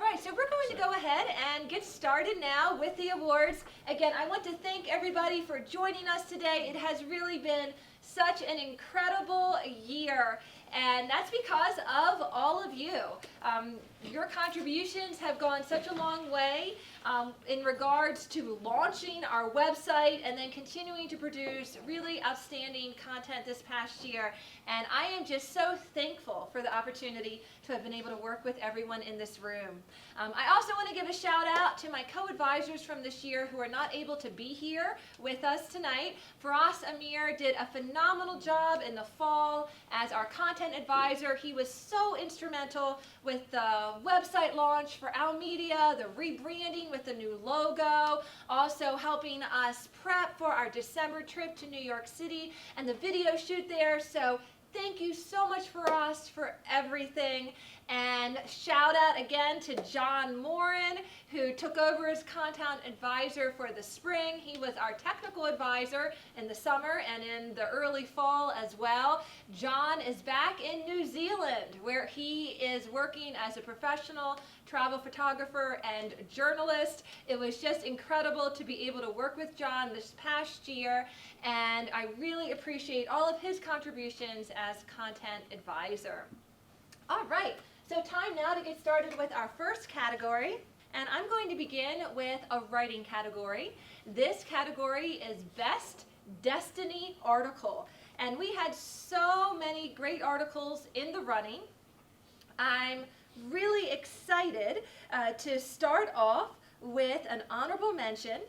right, so we're going to go ahead and get started now with the awards. Again, I want to thank everybody for joining us today. It has really been such an incredible year, and that's because of all of you. Your contributions have gone such a long way in regards to launching our website and then continuing to produce really outstanding content this past year. And I am just so thankful for the opportunity to have been able to work with everyone in this room. I also want to give a shout out to my co-advisors from this year who are not able to be here with us tonight. Firas Amir did a phenomenal job in the fall as our content advisor. He was so instrumental with the website launch for Owl Media, the rebranding with the new logo, also helping us prep for our December trip to New York City and the video shoot there. So thank you so much, Firas, for everything. And shout out again to John Morin, who took over as content advisor for the spring. He was our technical advisor in the summer and in the early fall as well. John is back in New Zealand, where he is working as a professional travel photographer and journalist. It was just incredible to be able to work with John this past year, and I really appreciate all of his contributions as content advisor. All right, so time now to get started with our first category, and I'm going to begin with a writing category. This category is Best Destiny Article, and we had so many great articles in the running. I'm really excited to start off with an honorable mention,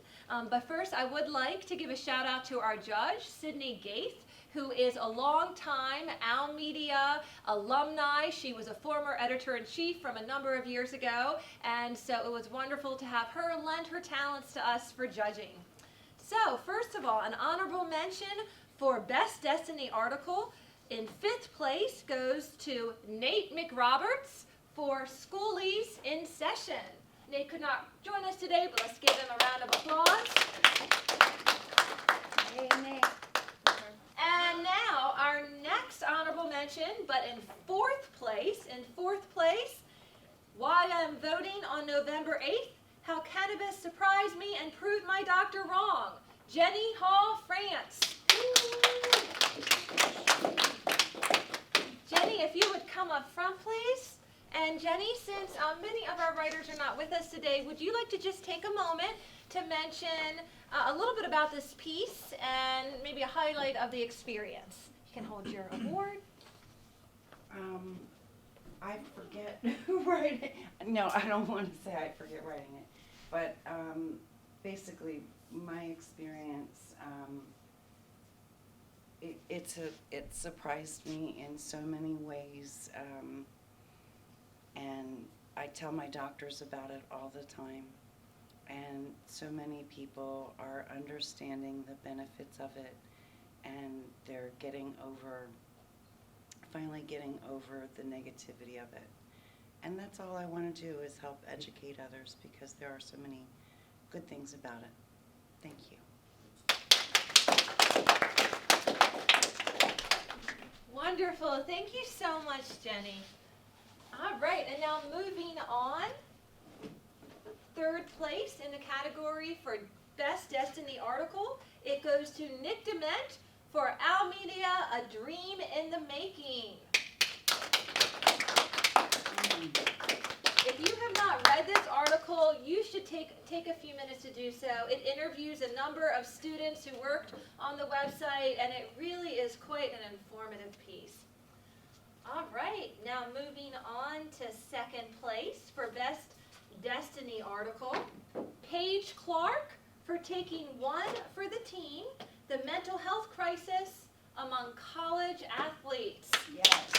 but first I would like to give a shout out to our judge, Sydney Gaith, who is a longtime Owl Media alumni. She was a former editor-in-chief from a number of years ago, and so it was wonderful to have her lend her talents to us for judging. So first of all, an honorable mention for Best Destiny Article. In 5th place goes to Nate McRoberts for Schoolies in Session. Nate could not join us today, but let's give him a round of applause. Hey, Nate. And now our next honorable mention, but in 4th place, why I'm voting on November 8th, how cannabis surprised me and proved my doctor wrong. Jenny Hall, France. Jenny, if you would come up front, please. And Jenny, since many of our writers are not with us today, would you like to just take a moment to mention a little bit about this piece and maybe a highlight of the experience? You can hold your award. I forget who wrote it. No, I don't want to say I forget writing it. But basically, my experience, it surprised me in so many ways. And I tell my doctors about it all the time. And so many people are understanding the benefits of it, and they're finally getting over the negativity of it. And that's all I want to do, is help educate others, because there are so many good things about it. Thank you. Wonderful. Thank you so much, Jenny. All right, and now moving on. 3rd place in the category for Best Destiny Article, it goes to Nick Dement for Owl Media, A Dream in the Making. If you have not read this article, you should take a few minutes to do so. It interviews a number of students who worked on the website, and it really is quite an informative piece. All right, now moving on to 2nd place for Best Destiny Article. Paige Clark for taking one for the team, the mental health crisis among college athletes. Yes.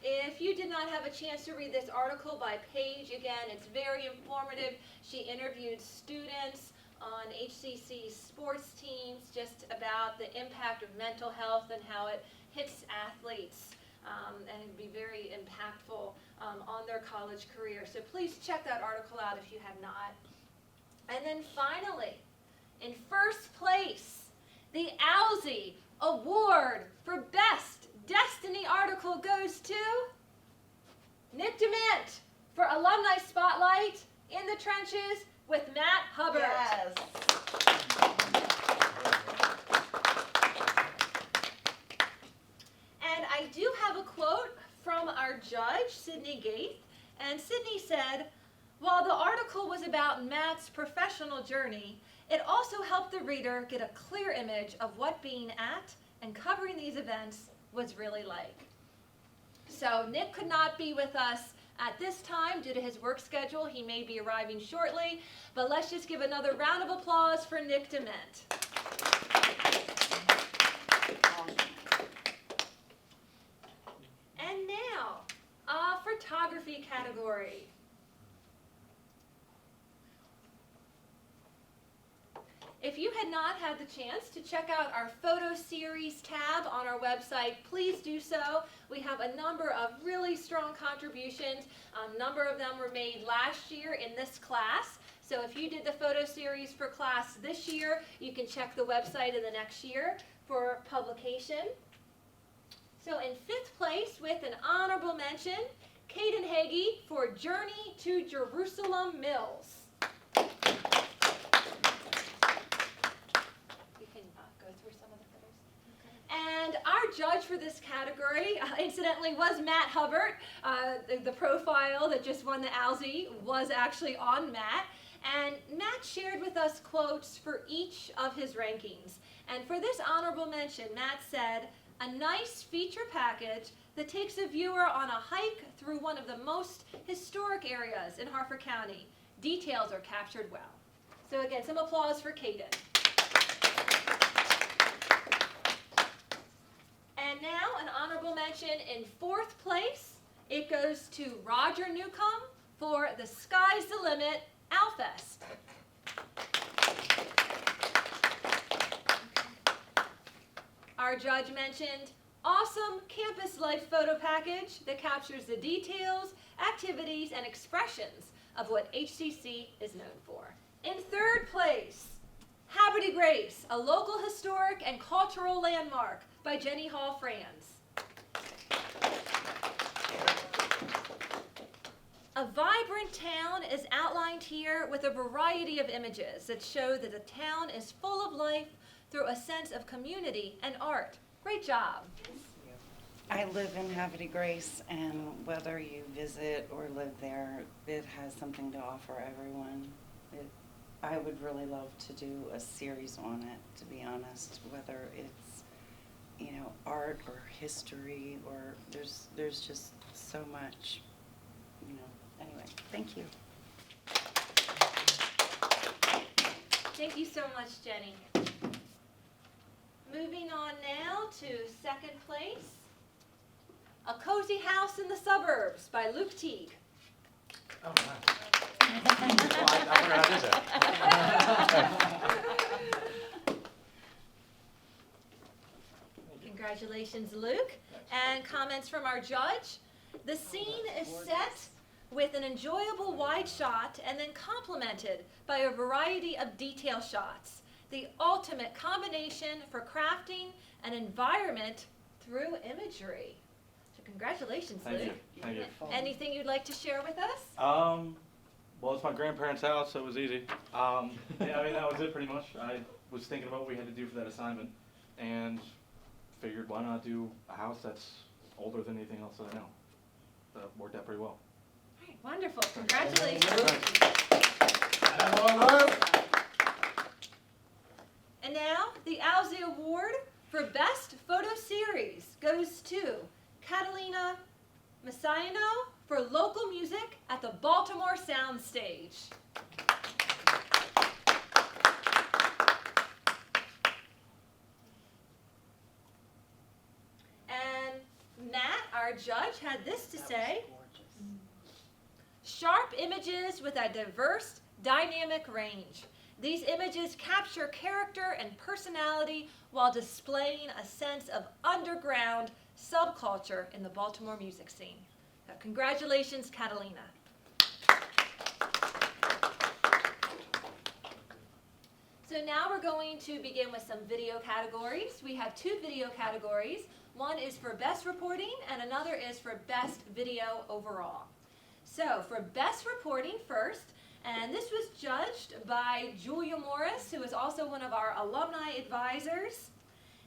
If you did not have a chance to read this article by Paige, again, it's very informative. She interviewed students on HCC's sports teams just about the impact of mental health and how it hits athletes. And it'd be very impactful on their college career. So please check that article out if you have not. And then finally, in 1st place, the Owlsy Award for Best Destiny article goes to Nick DeMint for Alumni Spotlight in the Trenches with Matt Hubbard. Yes. And I do have a quote from our judge, Sydney Gaith. And Sydney said, while the article was about Matt's professional journey, it also helped the reader get a clear image of what being at and covering these events was really like. So Nick could not be with us at this time due to his work schedule. He may be arriving shortly, but let's just give another round of applause for Nick DeMint. And now, photography category. If you had not had the chance to check out our photo series tab on our website, please do so. We have a number of really strong contributions. A number of them were made last year in this class. So if you did the photo series for class this year, you can check the website in the next year for publication. So in 5th place with an honorable mention, Caden Hagee for Journey to Jerusalem Mills. And our judge for this category, incidentally, was Matt Hubbard. The profile that just won the Owlsy was actually on Matt. And Matt shared with us quotes for each of his rankings. And for this honorable mention, Matt said, a nice feature package that takes a viewer on a hike through one of the most historic areas in Harford County. Details are captured well. So again, some applause for Caden. And now an honorable mention in 4th place. It goes to Roger Newcomb for The Sky's the Limit, Owlfest. Our judge mentioned awesome campus life photo package that captures the details, activities, and expressions of what HCC is known for. In 3rd place, Haverty Grace, a local historic and cultural landmark by Jenny Hall Franz. A vibrant town is outlined here with a variety of images that show that the town is full of life through a sense of community and art. Great job. I live in Haverty Grace, and whether you visit or live there, it has something to offer everyone. I would really love to do a series on it, to be honest, whether it's, you know, art or history, or there's just so much, you know. Anyway, thank you. Thank you so much, Jenny. Moving on now to 2nd place, A Cozy House in the Suburbs by Luke Teague. Oh, nice. Well, I forgot I did that. Congratulations, Luke. And comments from our judge. The scene is set with an enjoyable wide shot and then complemented by a variety of detail shots. The ultimate combination for crafting an environment through imagery. So congratulations, Thank Luke. you. Thank you. Anything you'd like to share with us? Well, it's my grandparents' house, so it was easy. Yeah, I mean, that was it pretty much. I was thinking about what we had to do for that assignment and figured why not do a house that's older than anything else that I know. That worked out pretty well. All right, wonderful. Congratulations. And now, the Owlsy Award for Best Photo Series goes to Catalina Messiano for local music at the Baltimore Soundstage. And Matt, our judge, had this to say. Sharp images with a diverse, dynamic range. These images capture character and personality while displaying a sense of underground subculture in the Baltimore music scene. So congratulations, Catalina. So So now we're going to begin with some video categories. We have 2 video categories. One is for best reporting and another is for best video overall. So for best reporting first, and this was judged by Julia Morris, who is also one of our alumni advisors.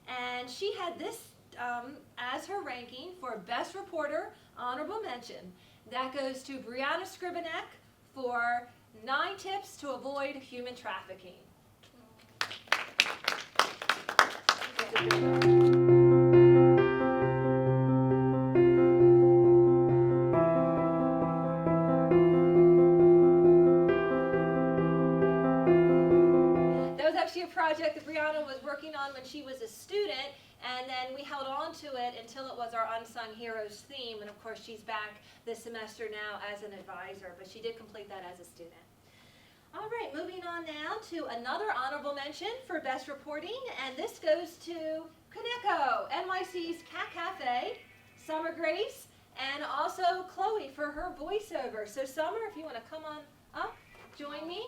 And she had this as her ranking for best reporter, honorable mention. That goes to Brianna Scribanek for 9 tips to avoid human trafficking. A project that Brianna was working on when she was a student, and then we held on to it until it was our Unsung Heroes theme, and of course she's back this semester now as an advisor, but she did complete that as a student. All right, moving on now to another honorable mention for best reporting, and this goes to Kaneko, NYC's Cat Cafe, Summer Grace, and also Chloe for her voiceover. So Summer, if you want to come on up, join me.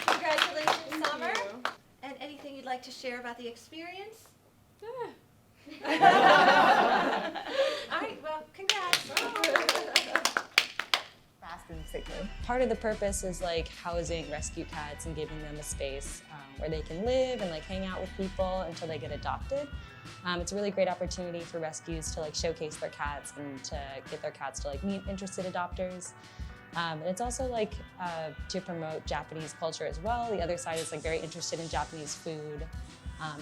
Congratulations, Summer. And anything you'd like to share about the experience? All right, well, congrats. Fast and sickly. Part of the purpose is like housing rescue cats and giving them a space where they can live and like hang out with people until they get adopted. It's a really great opportunity for rescues to like showcase their cats and to get their cats to like meet interested adopters. And it's also like to promote Japanese culture as well. The other side is like very interested in Japanese food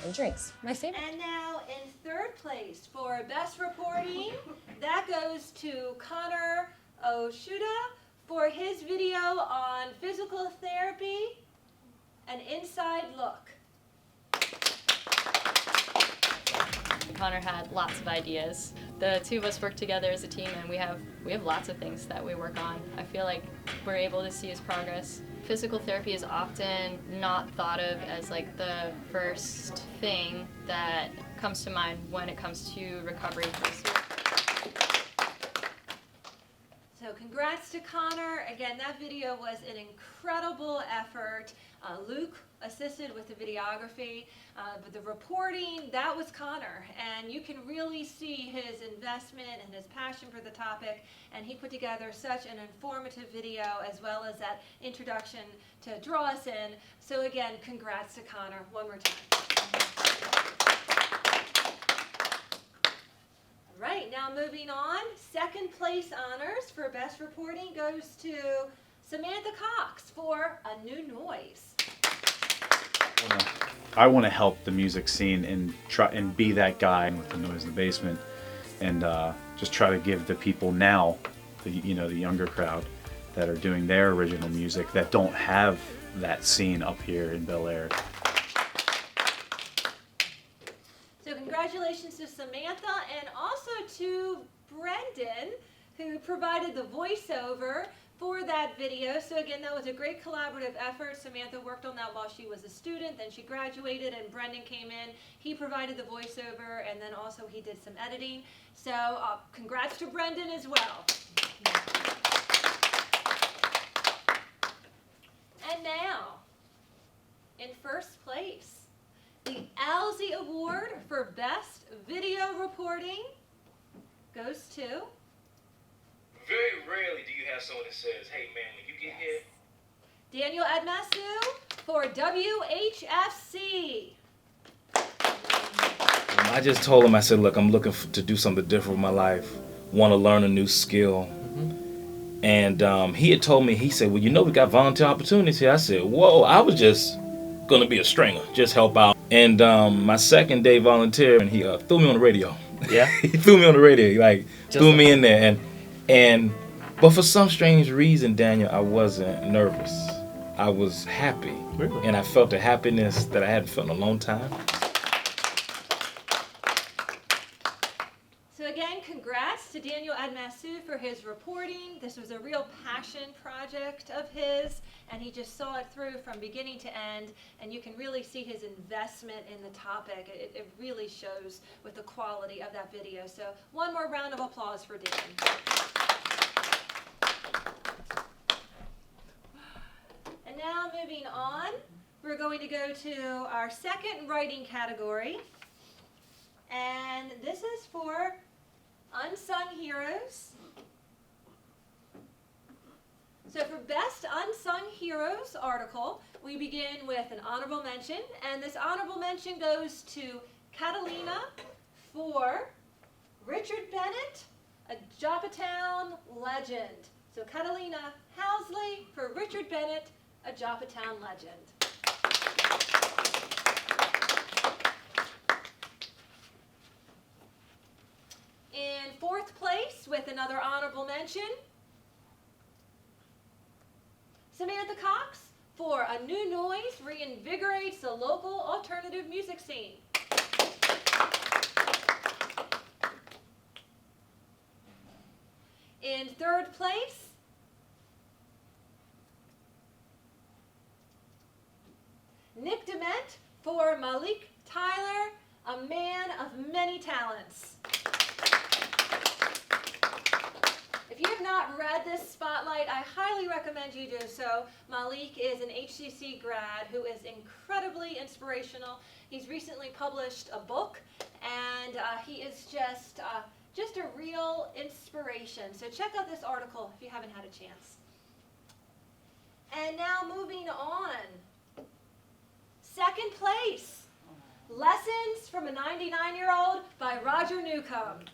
and drinks. My favorite. And now in 3rd place for best reporting, that goes to Connor Oshuda for his video on physical therapy, An Inside Look. Connor had lots of ideas. The 2 of us work together as a team, and we have lots of things that we work on. I feel like we're able to see his progress. Physical therapy is often not thought of as like the first thing that comes to mind when it comes to recovery. So congrats to Connor. Again, that video was an incredible effort. Luke assisted with the videography, but the reporting, that was Connor. And you can really see his investment and his passion for the topic. And he put together such an informative video as well as that introduction to draw us in. So again, congrats to Connor one more time. All right, now moving on. 2nd place honors for best reporting goes to Samantha Cox for A New Noise. I want to help the music scene and try and be that guy with the Noise in the Basement, and just try to give the people now, the younger crowd that are doing their original music that don't have that scene up here in Bel Air. So congratulations to Samantha and also to Brendan, who provided the voiceover for that video. So again, that was a great collaborative effort. Samantha worked on that while she was a student, then she graduated and Brendan came in. He provided the voiceover and then also he did some editing. So congrats to Brendan as well. And now, in 1st place, the Owlsy Award for Best Video Reporting goes to... Very rarely do you have someone that says, hey man, when you get here. Daniel Admasu for WHFC. I just told him, I said, look, I'm looking to do something different with my life, want to learn a new skill. And he had told me, he said, well, we got volunteer opportunities here. I said, whoa, I was just going to be a stringer, just help out. And my 2nd day volunteer, and he threw me on the radio. Yeah? He threw me on the radio, threw me in there. But for some strange reason, Daniel, I wasn't nervous. I was happy. Really? And I felt a happiness that I hadn't felt in a long time. So again, congrats to Daniel Admasu for his reporting. This was a real passion project of his, and he just saw it through from beginning to end, and you can really see his investment in the topic. It really shows with the quality of that video. So one more round of applause for Dan. moving on, we're going to go to our second writing category. And this is for Unsung Heroes. So for Best Unsung Heroes article, we begin with an honorable mention. And this honorable mention goes to Catalina for Richard Bennett, a Joppatown legend. So Catalina Housley for Richard Bennett, a Joppatown legend. In fourth place, with another honorable mention, Samantha Cox for A New Noise Reinvigorates the Local Alternative Music Scene. In third place, Nick Dement for Malik Tyler, a man of many talents. If you have not read this spotlight, I highly recommend you do so. Malik is an HCC grad who is incredibly inspirational. He's recently published a book, and he is just a real inspiration. So check out this article if you haven't had a chance. And now moving on. Second place, Lessons from a 99-Year-Old by Roger Newcomb.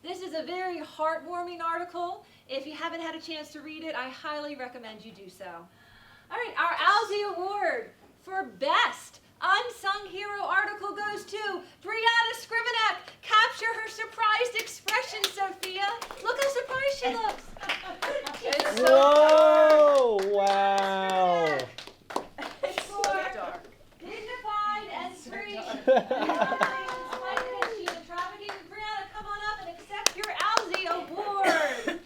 This is a very heartwarming article. If you haven't had a chance to read it, I highly recommend you do so. All right, our Owlsy Award for Best Unsung Hero article goes to Brianna Scrivenek. Capture her surprised expression, Sophia. Look how surprised she looks. It's so Whoa! dark. Wow! It's for dignified and free. Brianna, come on up and accept your Owlsy Award.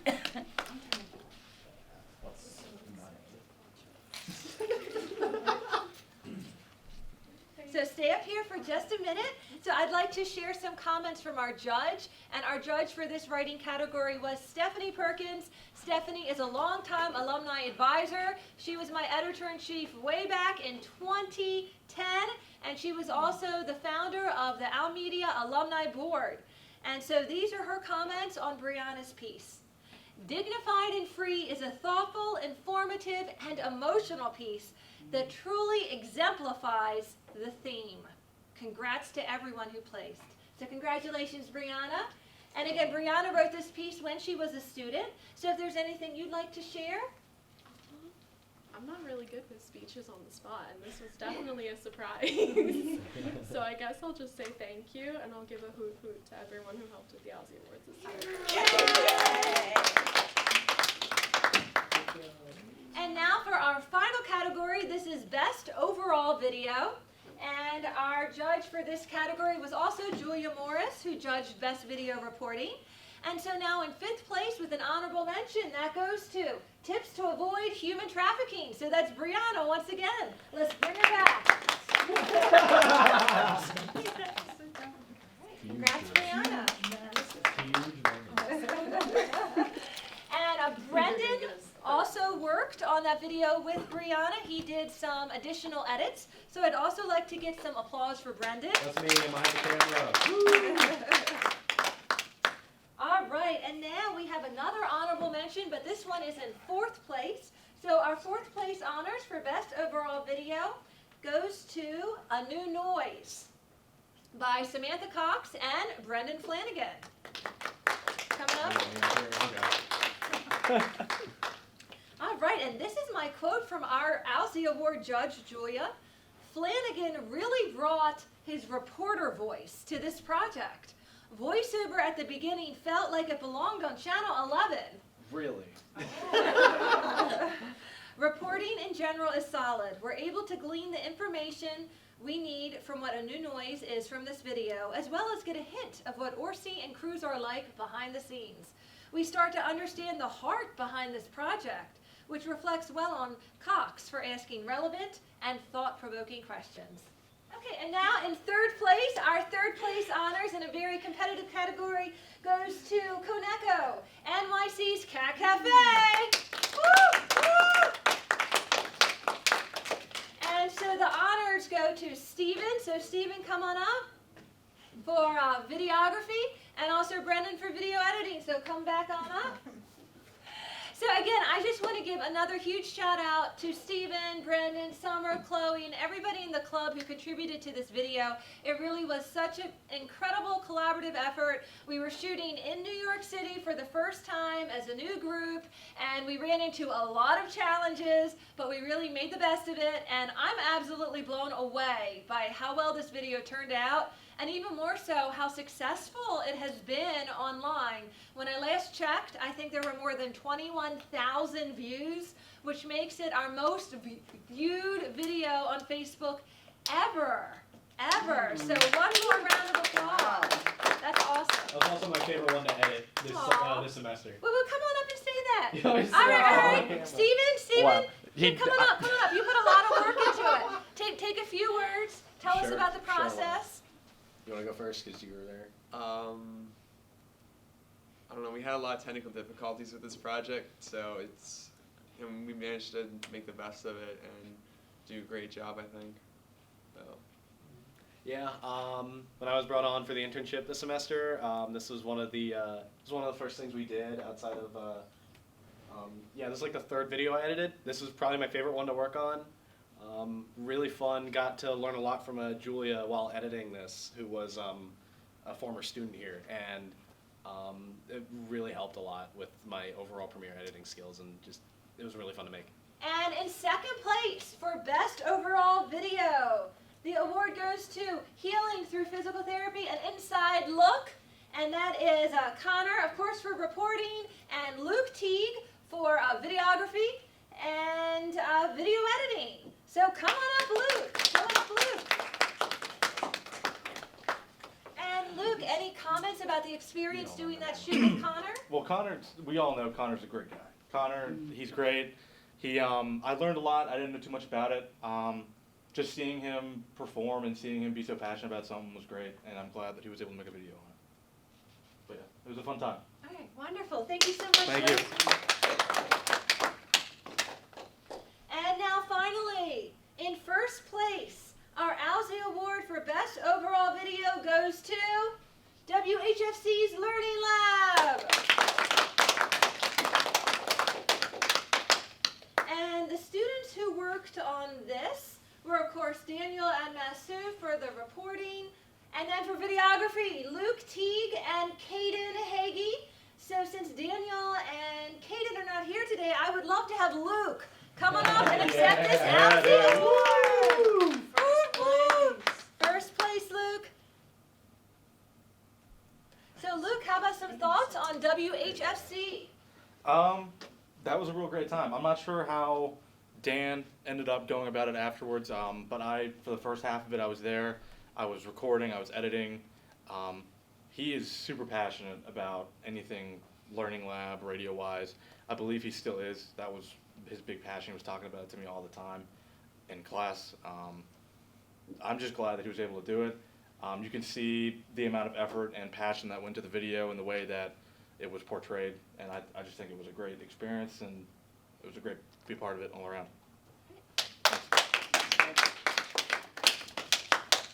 So stay up here for just a minute. So I'd like to share some comments from our judge. And our judge for this writing category was Stephanie Perkins. Stephanie is a longtime alumni advisor. She was my editor-in-chief way back in 2010. And she was also the founder of the Owl Media Alumni Board. And so these are her comments on Brianna's piece. Dignified and Free is a thoughtful, informative, and emotional piece that truly exemplifies the theme. Congrats to everyone who placed. So congratulations, Brianna. And again, Brianna wrote this piece when she was a student. So if there's anything you'd like to share. I'm not really good with speeches on the spot, and this was definitely a surprise. So I guess I'll just say thank you, and I'll give a hoot hoot to everyone who helped with the Owlsy Awards this year. And now for our final category, this is Best Overall Video. And our judge for this category was also Julia Morris, who judged Best Video Reporting. And so now in fifth place with an honorable mention, that goes to Tips to Avoid Human Trafficking. So that's Brianna once again. Let's bring her back. Congrats, Brianna. And Brendan also worked on that video with Brianna. He did some additional edits. So I'd also like to get some applause for Brendan. That's me behind the camera. All right, and now we have another honorable mention, but this one is in fourth place. So our fourth place honors for Best Overall Video goes to A New Noise by Samantha Cox and Brendan Flanagan. Coming up. All right, and this is my quote from our Owlsy Award judge, Julia. Flanagan really brought his reporter voice to this project. Voiceover at the beginning felt like it belonged on Channel 11. Really? Reporting in general is solid. We're able to glean the information we need from what A New Noise is from this video, as well as get a hint of what Orsi and crews are like behind the scenes. We start to understand the heart behind this project, which reflects well on Cox for asking relevant and thought-provoking questions. Okay, and now in third place, our third place honors in a very competitive category goes to Koneko, NYC's CAC So Stephen, come on up for videography, and also Brendan for video editing, so come back on up. So again, I just want to give another huge shout out to Stephen, Brendan, Summer, Chloe, and everybody in the club who contributed to this video. It really was such an incredible collaborative effort. We were shooting in New York City for the first time as a new group, and we ran into a lot of challenges, but we really made the best of it, and I'm absolutely blown away by how well this video turned out, and even more so how successful it has been online. When I last checked, I think there were more than 21,000 views, which makes it our most viewed video on Facebook ever. So one more round of applause. That's awesome. That was also my favorite one to edit this semester. Well, come on up and say that. You always All right. say- Steven, Wow. come on up. You put a lot of work into it. Take a few words. Tell us Sure, about the sure. process. You want to go first because you were there? I don't know. We had a lot of technical difficulties with this project, so we managed to make the best of it and do a great job, I think. So. Yeah. When I was brought on for the internship this semester, this was one of the first things we did outside of. This is like the third video I edited. This was probably my favorite one to work on. Really fun. Got to learn a lot from Julia while editing this, who was a former student here, and it really helped a lot with my overall Premiere editing skills, and just it was really fun to make. And in second place for Best Overall Video, the award goes to Healing Through Physical Therapy, an inside look, and that is Connor, of course, for reporting, and Luke Teague for videography and video editing. So come on up, Luke. And Luke, any comments about the experience doing that shoot with Connor? Well, we all know Connor's a great guy. Connor, he's great. I learned a lot. I didn't know too much about it. Just seeing him perform and seeing him be so passionate about something was great, and I'm glad that he was able to make a video on it. But yeah, it was a fun time. All right, wonderful. Thank you so much. Thank you. And now finally, in first place, our Owlsy Award for Best Overall Video goes to WHFC's Learning Lab. And the students who worked on this were, of course, Daniel and Masu for the reporting, and then for videography, Luke Teague and Caden Hagee. So since Daniel and Caden are not here today, I would love to have Luke come on up and accept this Owlsy Award. First place, Luke. So Luke, how about some thoughts on WHFC? That was a real great time. I'm not sure how Dan ended up going about it afterwards, but for the first half of it, I was there. I was recording, I was editing. He is super passionate about anything Learning Lab, radio-wise. I believe he still is. That was his big passion. He was talking about it to me all the time in class. I'm just glad that he was able to do it. You can see the amount of effort and passion that went to the video and the way that it was portrayed, and I just think it was a great experience, and it was a great to be a part of it all around.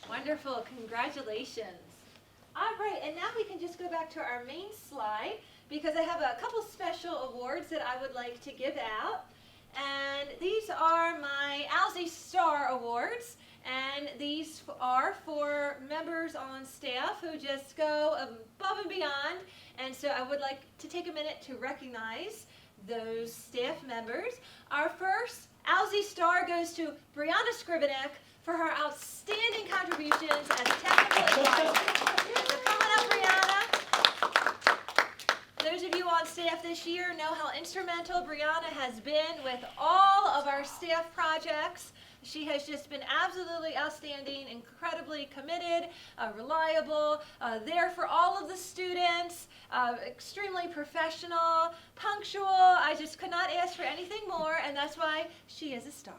Wonderful, congratulations. All right, and now we can just go back to our main slide because I have a couple special awards that I would like to give out. And these are my Owlsy Star Awards, and these are for members on staff who just go above and beyond. And so I would like to take a minute to recognize those staff members. Our first Owlsy Star goes to Brianna Scrivenek for her outstanding contributions as technical advisor. So come on up, Brianna. Those of you on staff this year know how instrumental Brianna has been with all of our staff projects. She has just been absolutely outstanding, incredibly committed, reliable, there for all of the students, extremely professional, punctual. I just could not ask for anything more, and that's why she is a star.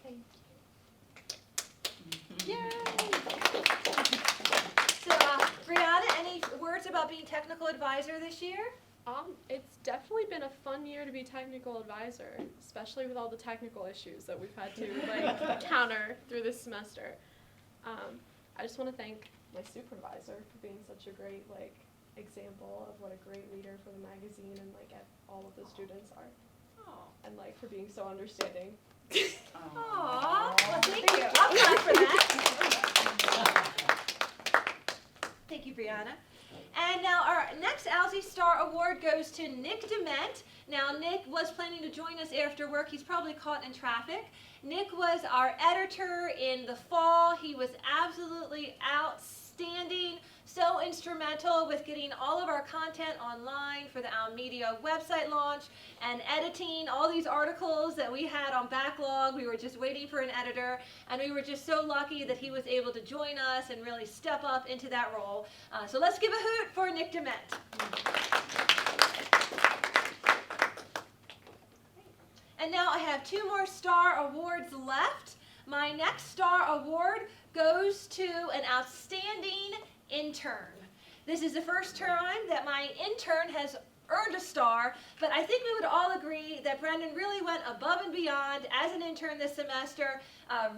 Thank you. Yay! So, Brianna, any words about being technical advisor this year? It's definitely been a fun year to be technical advisor, especially with all the technical issues that we've had to counter through this semester. I just want to thank my supervisor for being such a great example of what a great leader for the magazine and all of the students are. And for being so understanding. Aww. Well, thank you. I'll clap for that. Thank you, Brianna. And now our next Owlsy Star Award goes to Nick Dement. Now, Nick was planning to join us after work. He's probably caught in traffic. Nick was our editor in the fall. He was absolutely outstanding, so instrumental with getting all of our content online for the Owl Media website launch and editing all these articles that we had on backlog. We were just waiting for an editor, and we were just so lucky that he was able to join us and really step up into that role. So let's give a hoot for Nick Dement. And now I have 2 more Star Awards left. My next Star Award goes to an outstanding intern. This is the first time that my intern has earned a star, but I think we would all agree that Brendan really went above and beyond as an intern this semester,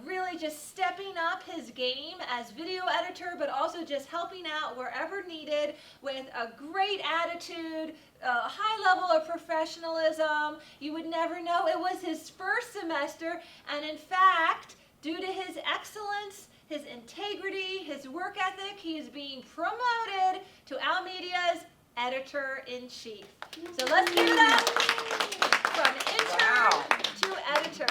really just stepping up his game as video editor, but also just helping out wherever needed with a great attitude, a high level of professionalism. You would never know it was his first semester, and in fact, due to his excellence, his integrity, his work ethic, he is being promoted to Owl Media's editor-in-chief. So let's give it up from intern to editor.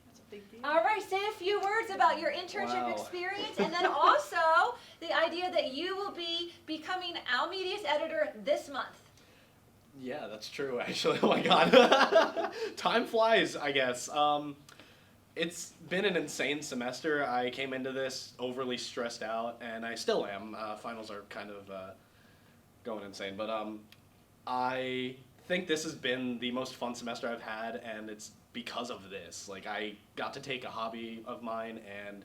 That's a big deal. All right, say a few words about your internship experience, and then also the idea that you will be becoming Owl Media's editor this month. Yeah, that's true, actually. Oh my god. Time flies, I guess. It's been an insane semester. I came into this overly stressed out, and I still am. Finals are kind of going insane. But I think this has been the most fun semester I've had, and it's because of this. I got to take a hobby of mine and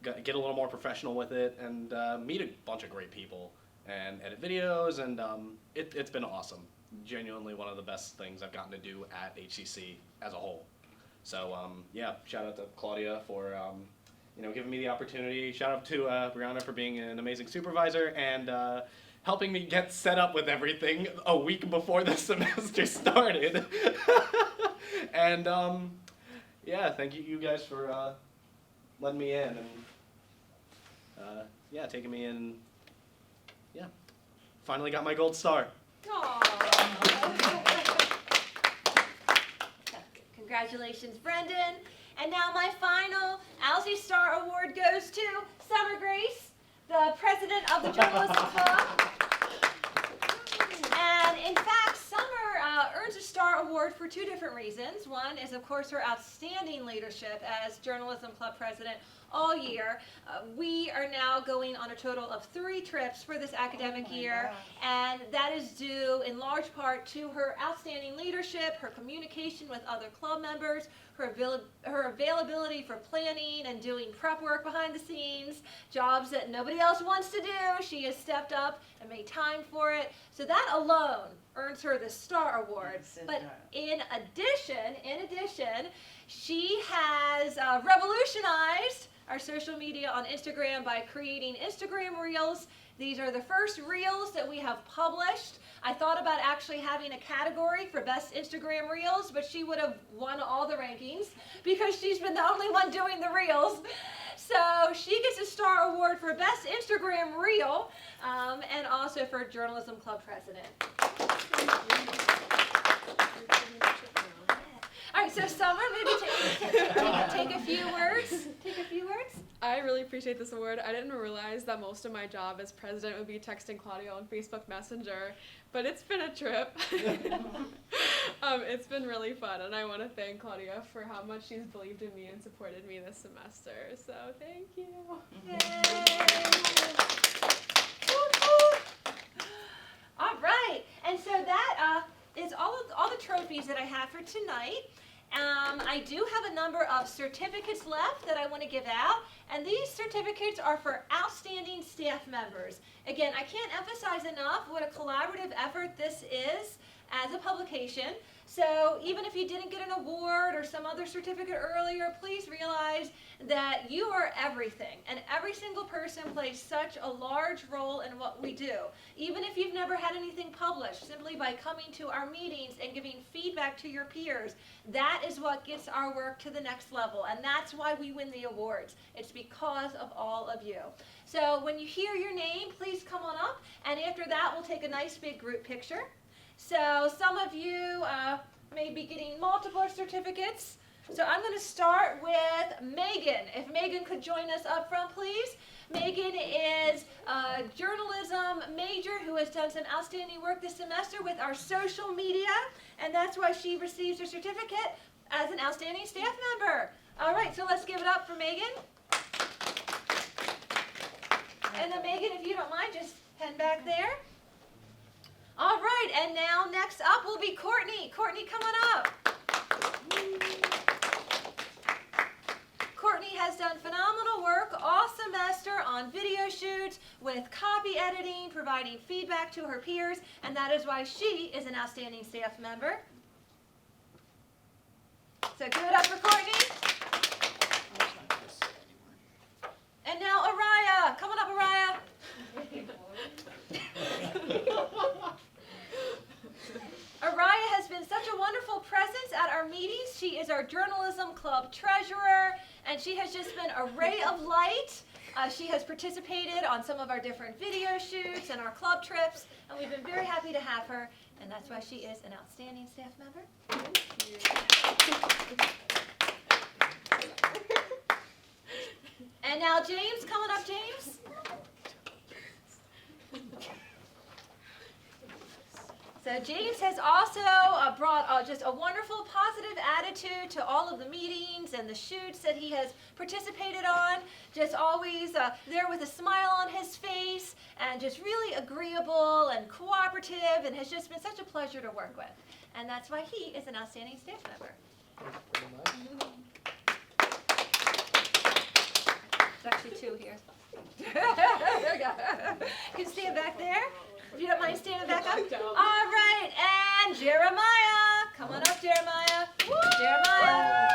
get a little more professional with it, and meet a bunch of great people, and edit videos, and it's been awesome. Genuinely one of the best things I've gotten to do at HCC as a whole. So yeah, shout out to Claudia for giving me the opportunity. Shout out to Brianna for being an amazing supervisor and helping me get set up with everything a week before the semester started. And yeah, thank you guys for letting me in and yeah, taking me in. Yeah, finally got my gold star. Congratulations, Brendan. And now my final Owlsy Star Award goes to Summer Grace, the president of the Journalism Club. And in fact, Summer earns a Star Award for 2 different reasons. One is, of course, her outstanding leadership as Journalism Club president all year. We are now going on a total of 3 trips for this academic year, and that is due in large part to her outstanding leadership, her communication with other club members, her availability for planning and doing prep work behind the scenes, jobs that nobody else wants to do. She has stepped up and made time for it. So that alone earns her the Star Award. But in addition, she has revolutionized our social media on Instagram by creating Instagram Reels. These are the first Reels that we have published. I thought about actually having a category for best Instagram Reels, but she would have won all the rankings because she's been the only one doing the Reels. So she gets a Star Award for best Instagram Reel and also for Journalism Club president. All right, so Summer, maybe take a few words. Take a few words. I really appreciate this award. I didn't realize that most of my job as president would be texting Claudia on Facebook Messenger, but it's been a trip. It's been really fun, and I want to thank Claudia for how much she's believed in me and supported me this semester. So thank you. All right, and so that is all the trophies that I have for tonight. I do have a number of certificates left that I want to give out, and these certificates are for outstanding staff members. Again, I can't emphasize enough what a collaborative effort this is as a publication. So even if you didn't get an award or some other certificate earlier, please realize that you are everything, and every single person plays such a large role in what we do. Even if you've never had anything published, simply by coming to our meetings and giving feedback to your peers, that is what gets our work to the next level, and that's why we win the awards. It's because of all of you. So when you hear your name, please come on up, and after that we'll take a nice big group picture. So some of you may be getting multiple certificates. So I'm going to start with Megan. If Megan could join us up front, please. Megan is a journalism major who has done some outstanding work this semester with our social media, and that's why she receives her certificate as an outstanding staff member. All right, so let's give it up for Megan. And then Megan, if you don't mind, just head back there. All right, and now next up will be Courtney. Courtney, come on up. Courtney has done phenomenal work all semester on video shoots with copy editing, providing feedback to her peers, and that is why she is an outstanding staff member. So give it up for Courtney. And now Araya. Come on up, Araya. Araya has been such a wonderful presence at our meetings. She is our journalism club treasurer, and she has just been a ray of light. She has participated on some of our different video shoots and our club trips, and we've been very happy to have her, and that's why she is an outstanding staff member. And now James, come on up, James. So James has also brought just a wonderful positive attitude to all of the meetings and the shoots that he has participated on. Just always there with a smile on his face and just really agreeable and cooperative, and has just been such a pleasure to work with. And that's why he is an outstanding staff member. There's actually two here. There we go. You can stand back there. If you don't mind standing back up. All right, and Jeremiah. Come on up, Jeremiah. Woo! Jeremiah.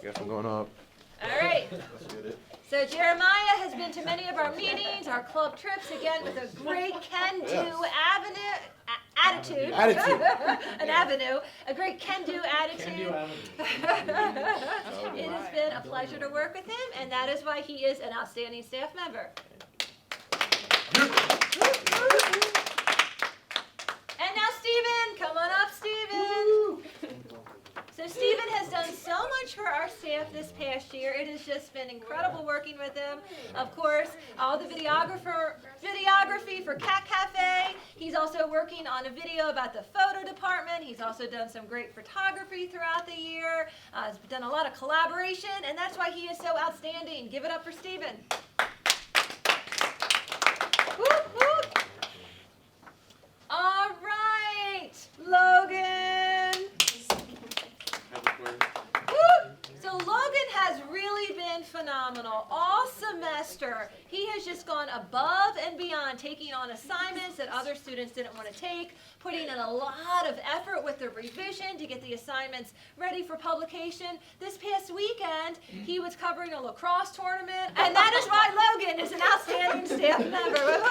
Guess I'm going up. All right. So Jeremiah has been to many of our meetings, our club trips, again with a great can-do attitude. An avenue. A great can-do attitude. It has been a pleasure to work with him, and that is why he is an outstanding staff member. And now Stephen, come on up, Stephen. So Stephen has done so much for our staff this past year. It has just been incredible working with him. Of course, all the videography for Cat Cafe. He's also working on a video about the photo department. He's also done some great photography throughout the year. He's done a lot of collaboration, and that's why he is so outstanding. Give it up for Stephen. Whoop, whoop. All right, Logan. Whoop. So Logan has really been phenomenal all semester. He has just gone above and beyond, taking on assignments that other students didn't want to take, putting in a lot of effort with the revision to get the assignments ready for publication. This past weekend, he was covering a lacrosse tournament, and that is why Logan is an outstanding staff member.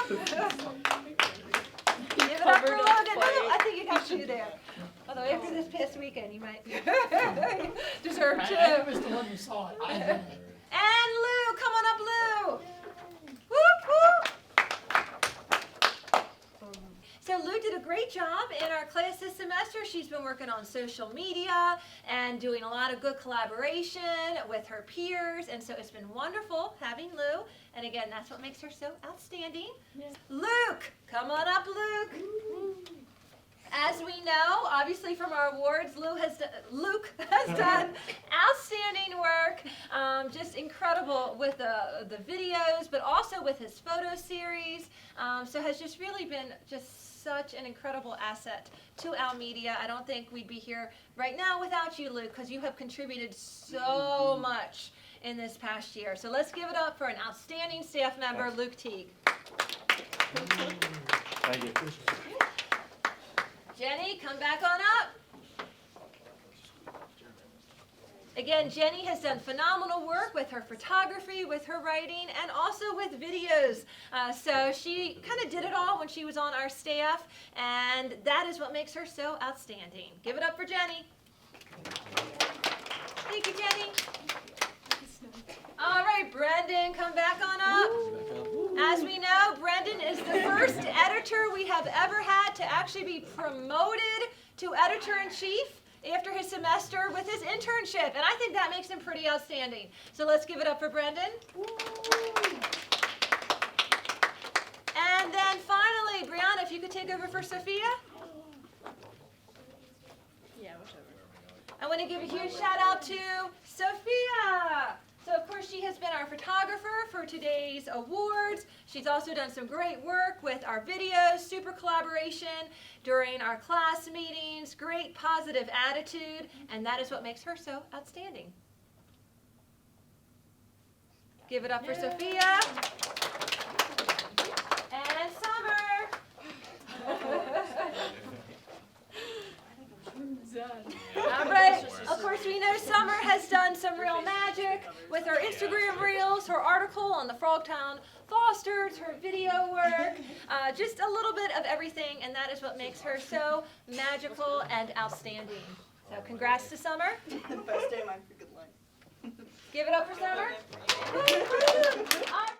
Give it up for Logan. Oh, I think you got two there. Although after this past weekend, you might deserve two. I was the one who saw it. And Lou, come on up, Lou. Whoop, whoop. So Lou did a great job in our class this semester. She's been working on social media and doing a lot of good collaboration with her peers, and so it's been wonderful having Lou. And again, that's what makes her so outstanding. Yes. Luke, come on up, Luke. As we know, obviously from our awards, Luke has done outstanding work, just incredible with the videos, but also with his photo series. So has just really been just such an incredible asset to our media. I don't think we'd be here right now without you, Luke, because you have contributed so much in this past year. So let's give it up for an outstanding staff member, Luke Teague. Thank you. Jenny, come back on up. Again, Jenny has done phenomenal work with her photography, with her writing, and also with videos. So she kind of did it all when she was on our staff, and that is what makes her so outstanding. Give it up for Jenny. Thank you, Jenny. All right, Brendan, come back on up. As we know, Brendan is the first editor we have ever had to actually be promoted to editor-in-chief after his semester with his internship, and I think that makes him pretty outstanding. So let's give it up for Brendan. And then finally, Brianna, if you could take over for Sophia. Yeah, whichever. I want to give a huge shout out to Sophia. So of course she has been our photographer for today's awards. She's also done some great work with our videos, super collaboration during our class meetings, great positive attitude, and that is what makes her so outstanding. Give it up for Sophia. And Summer. All right. Of course, we know Summer has done some real magic with her Instagram reels, her article on the Frogtown Fosters, her video work, just a little bit of everything, and that is what makes her so magical and outstanding. So congrats to Summer. Best day of my freaking life. Give it up for Summer. Woo-hoo. All right.